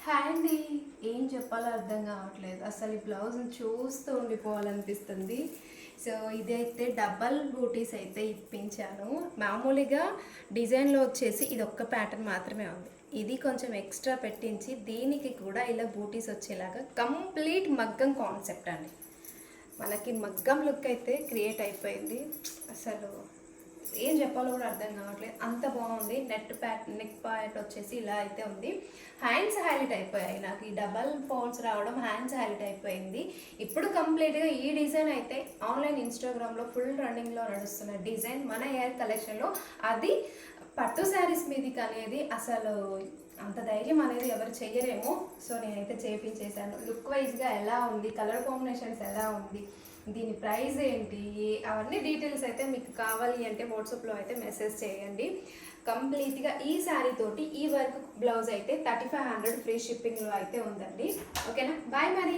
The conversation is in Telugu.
హాయ్ అండి. ఏం చెప్పాలో అర్థం కావట్లేదు. అసలు ఈ బ్లౌజ్ని చూస్తూ ఉండిపోవాలనిపిస్తుంది. సో ఇదైతే డబల్ బూటీస్ అయితే ఇప్పించాను. మామూలుగా డిజైన్లో వచ్చేసి ఇది ఒక్క ప్యాటర్న్ మాత్రమే ఉంది. ఇది కొంచెం ఎక్స్ట్రా పెట్టించి దీనికి కూడా ఇలా బూటీస్ వచ్చేలాగా కంప్లీట్ మగ్గం కాన్సెప్ట్ అండి. మనకి మగ్గం లుక్ అయితే క్రియేట్ అయిపోయింది. అసలు ఏం చెప్పాలో కూడా అర్థం కావట్లేదు, అంత బాగుంది. నెక్ ప్యాట్ వచ్చేసి ఇలా అయితే ఉంది. హ్యాండ్స్ హైలైట్ అయిపోయాయి. నాకు ఈ డబల్ ఫోల్డ్స్ రావడం హ్యాండ్స్ హైలైట్ అయిపోయింది. ఇప్పుడు కంప్లీట్గా ఈ డిజైన్ అయితే ఆన్లైన్ ఇన్స్టాగ్రామ్లో ఫుల్ రన్నింగ్లో నడుస్తున్న డిజైన్ మన ఎయిర్ కలెక్షన్లో. అది పట్టు శారీస్ మీదకి అనేది అసలు అంత ధైర్యం అనేది ఎవరు చెయ్యరేమో. సో నేనైతే చేపించేశాను. లుక్ వైజ్గా ఎలా ఉంది, కలర్ కాంబినేషన్స్ ఎలా ఉంది, దీని ప్రైస్ ఏంటి, అవన్నీ డీటెయిల్స్ అయితే మీకు కావాలి అంటే వాట్సాప్లో అయితే మెసేజ్ చేయండి. కంప్లీట్గా ఈ శారీ తోటి ఈ వర్క్ బ్లౌజ్ అయితే 3500 ఫ్రీ షిప్పింగ్లో అయితే ఉందండి. ఓకేనా, బాయ్ మరి.